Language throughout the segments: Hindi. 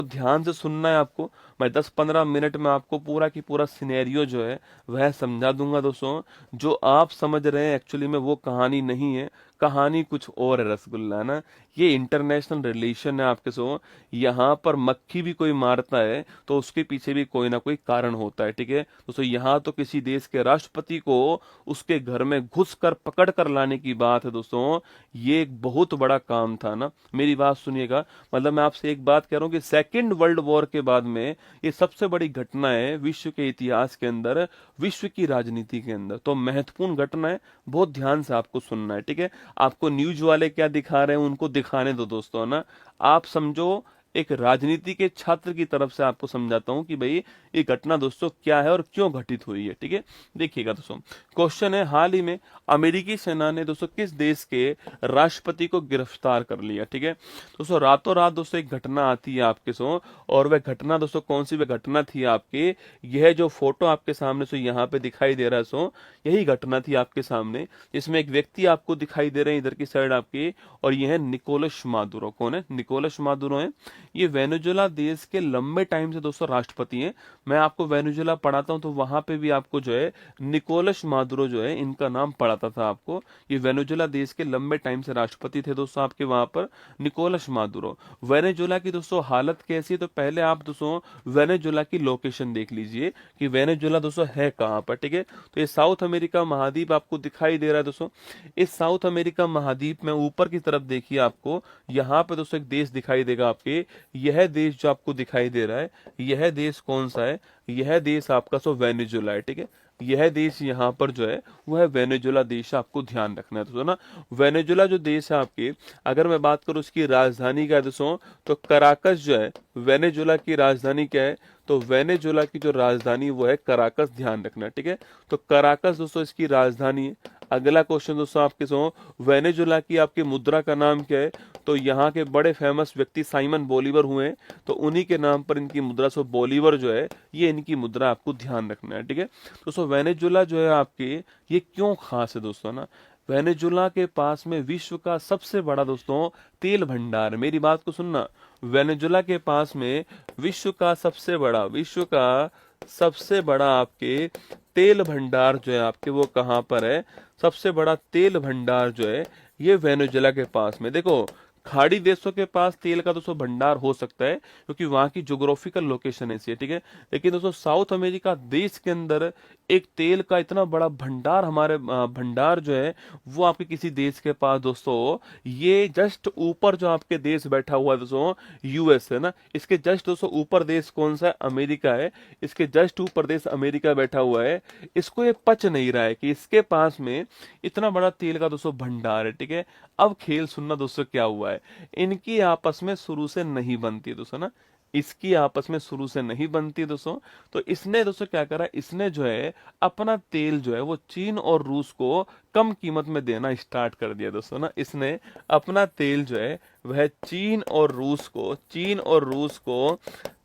ध्यान से सुनना है आपको। मैं 10-15 मिनट में आपको पूरा की पूरा सिनेरियो जो है वह समझा दूंगा दोस्तों। जो आप समझ रहे हैं एक्चुअली में वो कहानी नहीं है, कहानी कुछ और है रसगुल्ला, है ना। ये इंटरनेशनल रिलेशन है आपके सो। यहाँ पर मक्खी भी कोई मारता है तो उसके पीछे भी कोई ना कोई कारण होता है, ठीक है दोस्तों। यहाँ तो किसी देश के राष्ट्रपति को उसके घर में घुस कर पकड़ कर लाने की बात है दोस्तों। ये एक बहुत बड़ा काम था ना, मेरी बात सुनिएगा। मतलब मैं आपसे एक बात कह रहा हूँ कि सेकेंड वर्ल्ड वॉर के बाद में ये सबसे बड़ी घटना है विश्व के इतिहास के अंदर, विश्व की राजनीति के अंदर। तो महत्वपूर्ण घटना है, बहुत ध्यान से आपको सुनना है, ठीक है। आपको न्यूज वाले क्या दिखा रहे हैं उनको दिखाने दो दोस्तों, है ना। आप समझो, एक राजनीति के छात्र की तरफ से आपको समझाता हूं कि भाई ये घटना दोस्तों क्या है और क्यों घटित हुई है, ठीक है। देखिएगा दोस्तों, क्वेश्चन है, हाल ही में अमेरिकी सेना ने दोस्तों किस देश के राष्ट्रपति को गिरफ्तार कर लिया, ठीक है दोस्तों। रातों रात दोस्तों एक घटना आती है आपके सो, और वह घटना दोस्तों कौन सी वह घटना थी आपके, यह जो फोटो आपके सामने सो यहाँ पे दिखाई दे रहा है सो, यही घटना थी आपके सामने। इसमें एक व्यक्ति आपको दिखाई दे रहे हैं इधर की साइड आपकी, और यह है निकोलस मादुरो। कौन है? निकोलस मादुरो है। ये वेनेजुएला देश के लंबे टाइम से दोस्तों राष्ट्रपति हैं। मैं आपको वेनेजुएला पढ़ाता हूं तो वहां पे भी आपको जो है निकोलस मादुरो जो है इनका नाम पढ़ाता था आपको। ये वेनेजुएला देश के लंबे टाइम से राष्ट्रपति थे दोस्तों आपके वहां पर, निकोलस मादुरो। वेनेजुएला की दोस्तों हालत कैसी है, तो पहले आप दोस्तों वेनेजुएला की लोकेशन देख लीजिए कि वेनेजुएला दोस्तों है कहां पर, ठीक है। तो ये साउथ अमेरिका महाद्वीप आपको दिखाई दे रहा है दोस्तों। इस साउथ अमेरिका महाद्वीप में ऊपर की तरफ देखिए, आपको यहाँ पे दोस्तों एक देश दिखाई देगा आपके। यह देश जो आपको दिखाई दे रहा है, यह देश कौन सा है? यह देश आपका सो वेनेजुएला है, ठीक है। यह देश यहाँ पर जो है वह है वेनेजुएला देश, आपको ध्यान रखना है दोस्तों ना। वेनेजुएला जो देश है आपके, अगर मैं बात करूँ उसकी राजधानी क्या है दोस्तों, तो कराकस जो है वेनेजुएला की राजधानी क्या है, तो वेनेजुएला की जो राजधानी वो है कराकस, ध्यान रखना, ठीक है। तो कराकस दोस्तों इसकी राजधानी है। अगला क्वेश्चन दोस्तों आपके सो, वेनेजुएला की आपकी मुद्रा का नाम क्या है, तो यहाँ के बड़े फेमस व्यक्ति साइमन बोलीवर हुए हैं, तो उन्हीं के नाम पर इनकी मुद्रा सो बोलीवर जो है ये इनकी मुद्रा, आपको ध्यान रखना है, ठीक है दोस्तों। वेनेजुएला जो है आपके, ये क्यों खास है दोस्तों ना, वेनेजुएला के पास में विश्व का सबसे बड़ा दोस्तों तेल भंडार है। मेरी बात को सुनना, वेनेजुएला के पास में विश्व का सबसे बड़ा आपके तेल भंडार जो है आपके, वो कहाँ पर है? सबसे बड़ा तेल भंडार जो है ये वेनेजुएला के पास में। देखो, खाड़ी देशों के पास तेल का दोस्तों भंडार हो सकता है क्योंकि वहां की ज्योग्राफिकल लोकेशन ऐसी है, ठीक है। लेकिन दोस्तों साउथ अमेरिका देश के अंदर एक तेल का इतना बड़ा भंडार, हमारे भंडार जो है वो आपके किसी देश के पास दोस्तों, ये जस्ट ऊपर जो आपके देश बैठा हुआ है दोस्तों, यूएस है ना, इसके जस्ट दोस्तों ऊपर देश कौन सा है? अमेरिका है। इसके जस्ट ऊपर देश अमेरिका बैठा हुआ है। इसको ये पच नहीं रहा है कि इसके पास में इतना बड़ा तेल का दोस्तों भंडार है, ठीक है। अब खेल सुनना दोस्तों क्या हुआ है, इनकी आपस में शुरू से नहीं बनती दोस्तों ना, इसकी आपस में शुरू से नहीं बनती दोस्तों। तो इसने दोस्तों क्या करा, इसने जो है अपना तेल जो है वो चीन और रूस को कम कीमत में देना स्टार्ट कर दिया दोस्तों ना। इसने अपना तेल जो है वह चीन और रूस को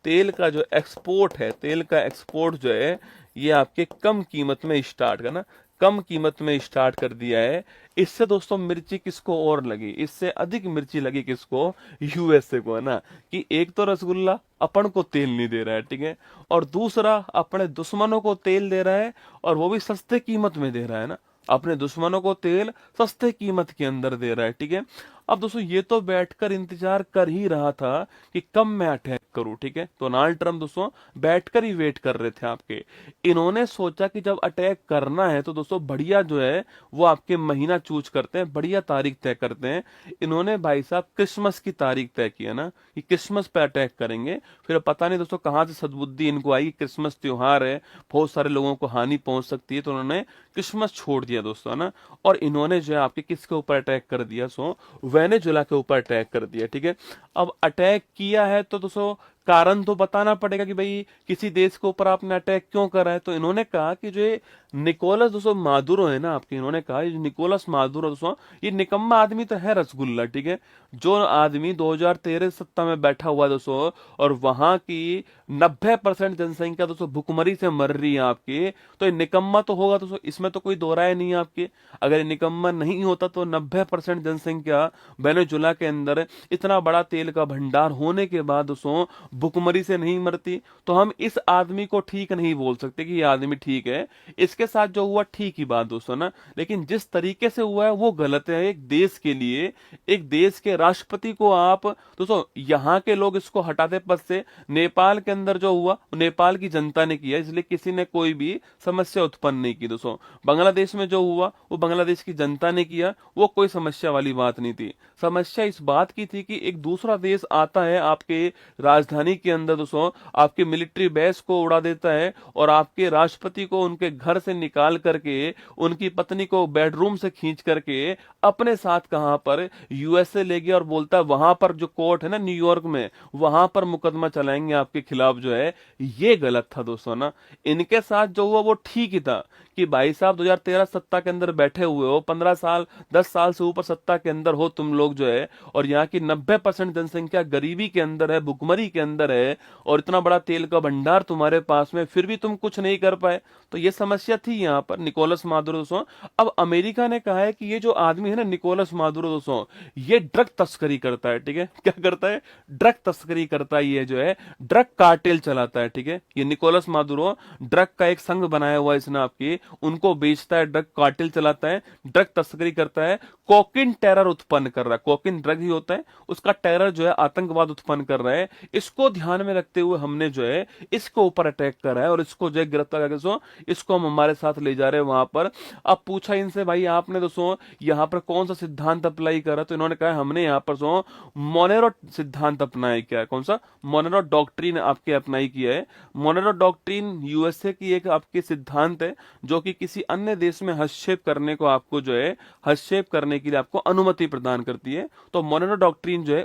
तेल का जो एक्सपोर्ट है, तेल का एक्सपोर्ट जो है ये आपके कम कीमत में स्टार्ट करना, कम कीमत में स्टार्ट कर दिया है। इससे दोस्तों मिर्ची किसको और लगी, इससे अधिक मिर्ची लगी किसको? यूएसए को, है ना। कि एक तो रसगुल्ला अपन को तेल नहीं दे रहा है, ठीक है, और दूसरा अपने दुश्मनों को तेल दे रहा है, और वो भी सस्ते कीमत में दे रहा है ना। अपने दुश्मनों को तेल सस्ते कीमत के अंदर दे रहा है, ठीक है। अब दोस्तों ये तो बैठकर इंतजार कर ही रहा था कि कब मैं अटैक करूं, ठीक है। तो डोनाल्ड ट्रम्प दोस्तों बैठकर ही वेट कर रहे थे आपके। इन्होंने सोचा कि जब अटैक करना है तो दोस्तों बढ़िया जो है वो आपके महीना चूज करते हैं, बढ़िया तारीख तय करते हैं। इन्होंने भाई साहब क्रिसमस की तारीख तय की है ना, कि क्रिसमस पे अटैक करेंगे। फिर पता नहीं दोस्तों कहां से सद्बुद्धि इनको आई, क्रिसमस त्योहार है, बहुत सारे लोगों को हानि पहुंच सकती है, तो उन्होंने क्रिसमस छोड़ दिया दोस्तों, है ना। और इन्होंने जो है आपके किसके ऊपर अटैक कर दिया, सो वेनेजुएला के ऊपर अटैक कर दिया, ठीक है। अब अटैक किया है तो दोस्तों कारण तो बताना पड़ेगा कि भाई किसी देश के ऊपर आपने अटैक क्यों करा है। तो इन्होंने कहा कि जो ये निकोलस दोस्तों मादुरो है ना आपके, इन्होंने कहा ये निकोलस मादुरो दोस्तों ये निकम्मा आदमी तो है रसगुल्ला, ठीक है। जो आदमी 2013 सत्ता में बैठा हुआ है दोस्तों, और वहां की 90% जनसंख्या दोस्तों भुखमरी से मर रही है आपकी, तो ये निकम्मा तो होगा दोस्तों, इसमें तो कोई दो राय नहीं है आपकी। अगर ये निकम्मा नहीं होता तो 90% जनसंख्या वेनेजुएला के अंदर इतना बड़ा तेल का भंडार होने के बाद दोस्तों भुखमरी से नहीं मरती, तो हम इस आदमी को ठीक नहीं बोल सकते कि ये आदमी ठीक है। इसके साथ जो हुआ ठीक ही बात दोस्तों ना, लेकिन जिस तरीके से हुआ है वो गलत है। एक देश के लिए, एक देश के राष्ट्रपति को आप दोस्तों, यहाँ के लोग इसको हटाते पद से। नेपाल के अंदर जो हुआ, नेपाल की जनता ने किया, इसलिए किसी ने कोई भी समस्या उत्पन्न नहीं की दोस्तों। बांग्लादेश में जो हुआ वो बांग्लादेश की जनता ने किया, वो कोई समस्या वाली बात नहीं थी। समस्या इस बात की थी कि एक दूसरा देश आता है आपके राजधानी के अंदर दोस्तों, आपके मिलिट्री बेस को उड़ा देता है और आपके राष्ट्रपति को उनके घर से निकाल करके, उनकी पत्नी को बेडरूम से खींच करके अपने साथ कहां पर, यूएसए ले गया और बोलता है वहां पर जो कोर्ट है ना न्यूयॉर्क में, वहां पर मुकदमा चलाएंगे आपके खिलाफ जो है। ये गलत था दोस्तों ना। इनके साथ जो हुआ वो ठीक ही था कि भाई साहब 2013 सत्ता के अंदर बैठे हुए हो, 15 साल 10 साल से ऊपर सत्ता के अंदर हो तुम लोग जो है, और यहाँ की 90% जनसंख्या गरीबी के अंदर है, भुखमरी के अंदर है, और इतना बड़ा तेल का भंडार तुम्हारे पास में, फिर भी तुम कुछ नहीं कर पाए। तो ये समस्या थी यहाँ पर निकोलस मादुरो दोस्तों। अब अमेरिका ने कहा है कि ये जो आदमी है ना निकोलस मादुरो दोस्तों, ये ड्रग तस्करी करता है, ठीक है। क्या करता है? ड्रग तस्करी करता है, ये जो है ड्रग कार्टेल चलाता है, ठीक है। ये निकोलस मादुरो ड्रग का एक संघ बनाया हुआ है इसने आपकी, उनको बेचता है, ड्रग कार्टेल चलाता है, ड्रग तस्करी करता है, कोकिन टेरर उत्पन्न कर रहा है। कोकिन ड्रग ही होता है, उसका टेरर जो है आतंकवाद उत्पन्न कर रहा है। इसको ध्यान में रखते हुए हमने जो है इसको ऊपर अटैक करा है और इसको जो है गिरफ्तार करके दोस्तों इसको हम हमारे साथ ले जा रहे हैं वहां पर। अब पूछा इनसे भाई आपने दोस्तों यहाँ पर कौन सा सिद्धांत अप्लाई करा, तो इन्होंने कहा हमने यहाँ पर जो मोनेरो सिद्धांत अपनाया किया है। कौन सा? मोनेरो डॉक्ट्रिन आपके अप्लाई किया है। मोनेरो डॉक्ट्रिन यूएसए की एक आपकी सिद्धांत है जो कि किसी अन्य देश में हस्तक्षेप करने को आपको जो है हस्तक्षेप करने के लिए आपको अनुमति प्रदान करती है। तो मोनेरो डॉक्ट्रिन जो है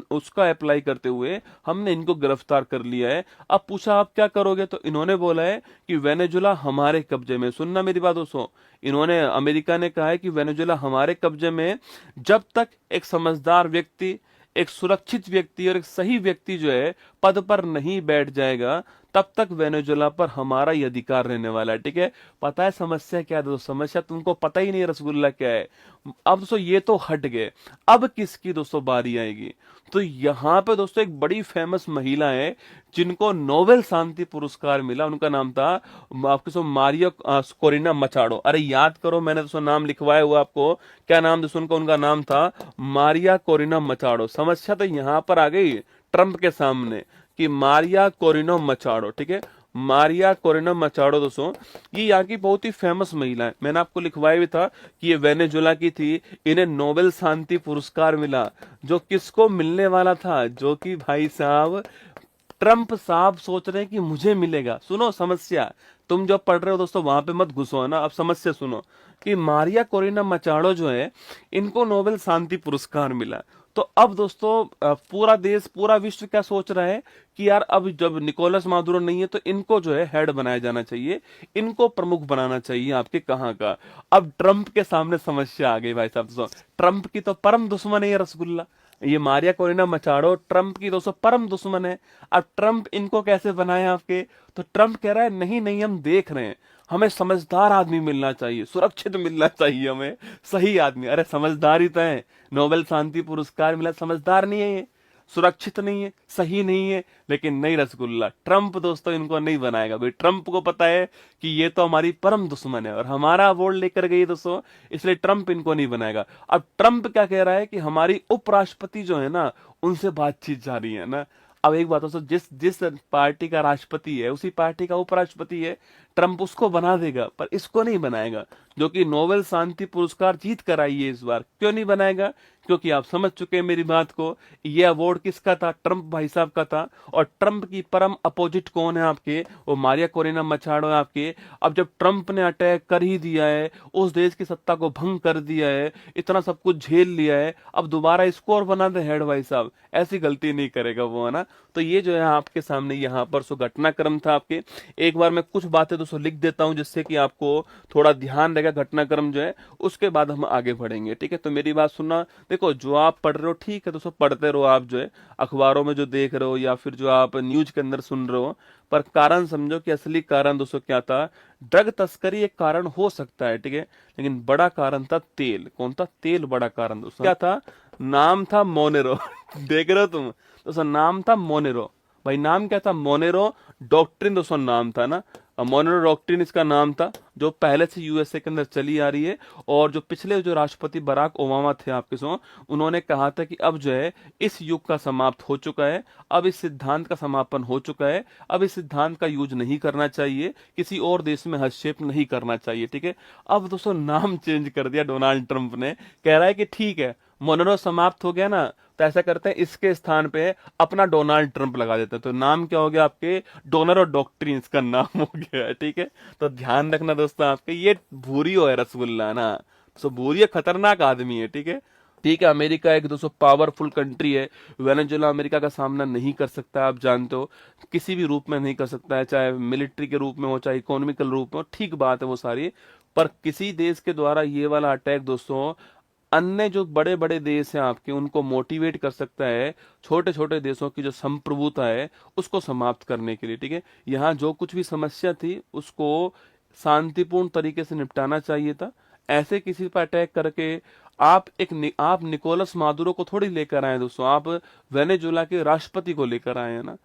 उसका अप्लाई करते हुए हमने इनको गिरफ्तार कर लिया है। अब पूछा आप क्या करोगे, तो इन्होंने बोला है कि वेनेजुला हमारे कब्जे में। सुनना मेरी बात दोस्तों, इन्होंने, अमेरिका ने कहा है कि वेनेजुला हमारे कब्जे में, जब तक एक समझदार व्यक्ति, एक सुरक्षित व्यक्ति और एक सही व्यक्ति जो है पद पर नहीं बैठ जाएगा, तब तक वेनेजुला पर हमारा ही अधिकार रहने वाला है, ठीक है। पता है समस्या क्या है दोस्तों? समस्या तुमको पता ही नहीं रसगुल्ला क्या है। अब दोस्तों ये तो हट गए, अब किसकी दोस्तों बारी आएगी? तो यहाँ पे दोस्तों एक बड़ी फेमस महिला है जिनको नोबेल शांति पुरस्कार मिला, उनका नाम था आपके सो मारिया कोरिना मचाडो। अरे याद करो, मैंने दोस्तों नाम लिखवाया हुआ आपको। क्या नाम दोस्तों उनका नाम था मारिया कोरिना मचाडो। समस्या तो यहाँ पर आ गई ट्रंप के सामने कि मारिया कोरिनो मचाडो, ठीक है। मारिया कोरिनो मचाडो दोस्तों ये यहाँ की बहुत ही फेमस महिला है। मैंने आपको लिखवाया भी था कि ये वेनेजुला की थी, इन्हें नोबेल शांति पुरस्कार मिला, जो किसको मिलने वाला था? जो कि भाई साहब ट्रंप साहब सोच रहे हैं कि मुझे मिलेगा। सुनो समस्या, तुम जो पढ़ रहे हो दोस्तों वहां पे मत घुसो, है ना। अब समस्या सुनो कि मारिया कोरिना मचाडो जो है, इनको नोबेल शांति पुरस्कार मिला। तो अब दोस्तों पूरा देश, पूरा विश्व क्या सोच रहा है कि यार अब जब निकोलस मादुरो नहीं है तो इनको जो है हेड बनाया जाना चाहिए, इनको प्रमुख बनाना चाहिए आपके कहां का। अब ट्रंप के सामने समस्या आ गई भाई साहब। दोस्तों ट्रंप की तो परम दुश्मन है ये रसगुल्ला, ये मारिया कोरिना मचाडो ट्रंप की दोस्तों परम दुश्मन है। अब ट्रंप इनको कैसे बनाए आपके? तो ट्रंप कह रहा है नहीं नहीं, हम देख रहे हैं, हमें समझदार आदमी मिलना चाहिए, सुरक्षित मिलना चाहिए, हमें सही आदमी। अरे समझदार ही तो है, नोबेल शांति पुरस्कार मिला, समझदार नहीं है ये, सुरक्षित नहीं है, सही नहीं है। लेकिन नहीं रसगुल्ला, ट्रंप दोस्तों इनको नहीं बनाएगा। भाई ट्रंप को पता है कि ये तो हमारी परम दुश्मन है और हमारा वोट लेकर गई दोस्तों, इसलिए ट्रंप इनको नहीं बनाएगा। अब ट्रंप क्या कह रहा है कि हमारी उपराष्ट्रपति जो है ना, उनसे बातचीत जारी है ना। अब एक बात दोस्तों, जिस जिस पार्टी का राष्ट्रपति है उसी पार्टी का उपराष्ट्रपति है, ट्रंप उसको बना देगा पर इसको नहीं बनाएगा, जो कि नोबेल शांति पुरस्कार जीत कर आई है इस बार। क्यों नहीं बनाएगा? क्योंकि आप समझ चुके हैं मेरी बात को, ये अवार्ड किसका था? ट्रंप भाई साहब का था। और ट्रंप की परम अपोजिट कौन है आपके? वो मारिया कोरिना मचाडो है आपके। अब जब ट्रंप ने अटैक कर ही दिया है, उस देश की सत्ता को भंग कर दिया है, इतना सब कुछ झेल लिया है, अब दोबारा इसको और बना दे हेड भाई साहब, ऐसी गलती नहीं करेगा वो, है ना। तो ये जो है आपके सामने यहाँ पर सो घटनाक्रम था आपके। एक बार मैं कुछ बातें दोस्तों लिख देता हूं जिससे कि आपको थोड़ा ध्यान रहेगा घटनाक्रम जो है, उसके बाद हम आगे बढ़ेंगे, ठीक है। तो मेरी बात सुनना, देखो जो आप पढ़ रहे हो ठीक है दोस्तों, पढ़ते रहो आप, जो है अखबारों में जो देख रहे हो या फिर जो आप न्यूज के अंदर सुन रहे हो, पर कारण समझो कि असली कारण दोस्तों क्या था। ड्रग तस्करी एक कारण हो सकता है, ठीक है, लेकिन बड़ा कारण था तेल। कौन था? तेल बड़ा कारण दोस्तों। क्या था? नाम था मोनेरो देख रहे हो तुम दोस्तों, नाम था मोनेरो। भाई नाम क्या था, मोनेरो डॉक्ट्रिन दोस्तों नाम था ना। मोनेरो डॉक्ट्रिन इसका नाम था, जो पहले से यूएसए के अंदर चली आ रही है। और जो पिछले जो राष्ट्रपति बराक ओबामा थे आपके सो, उन्होंने कहा था कि अब जो है इस युग का समाप्त हो चुका है, अब इस सिद्धांत का समापन हो चुका है, अब इस सिद्धांत का यूज नहीं करना चाहिए, किसी और देश में हस्तक्षेप नहीं करना चाहिए, ठीक है। अब दोस्तों नाम चेंज कर दिया डोनाल्ड ट्रंप ने, कह रहा है कि ठीक है मोनेरो समाप्त हो गया ना, तो ऐसा करते हैं इसके स्थान पे अपना डोनाल्ड ट्रंप लगा देते हैं। तो नाम क्या हो गया आपके, डोनर और डॉक्ट्रिन इसका नाम हो गया है, ठीक है। तो ध्यान रखना दोस्तों आपके, ये भूरियो है रसगुल्ला ना, सो भूरियो खतरनाक आदमी है, ठीक है। ठीक है, अमेरिका एक दोस्तों पावरफुल कंट्री है। वेनेजुएला अमेरिका का सामना नहीं कर सकता, आप जानते हो, किसी भी रूप में नहीं कर सकता है, चाहे मिलिट्री के रूप में हो, चाहे इकोनॉमिकल रूप में हो, ठीक बात है वो सारी। पर किसी देश के द्वारा ये वाला अटैक दोस्तों अन्य जो बड़े बड़े देश हैं आपके, उनको मोटिवेट कर सकता है छोटे छोटे देशों की जो संप्रभुता है उसको समाप्त करने के लिए, ठीक है। यहाँ जो कुछ भी समस्या थी उसको शांतिपूर्ण तरीके से निपटाना चाहिए था। ऐसे किसी पर अटैक करके आप निकोलस मादुरो को थोड़ी लेकर आए दोस्तों, आप वेनेजुएला के राष्ट्रपति को लेकर आए हैं ना।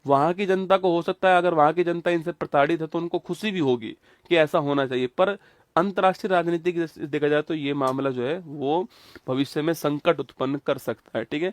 वहां की जनता को, हो सकता है अगर वहां की जनता इनसे प्रताड़ित है तो उनको खुशी भी होगी कि ऐसा होना चाहिए, पर अंतर्राष्ट्रीय राजनीति की दृष्टि से देखा जाए तो ये मामला जो है वो भविष्य में संकट उत्पन्न कर सकता है, ठीक है।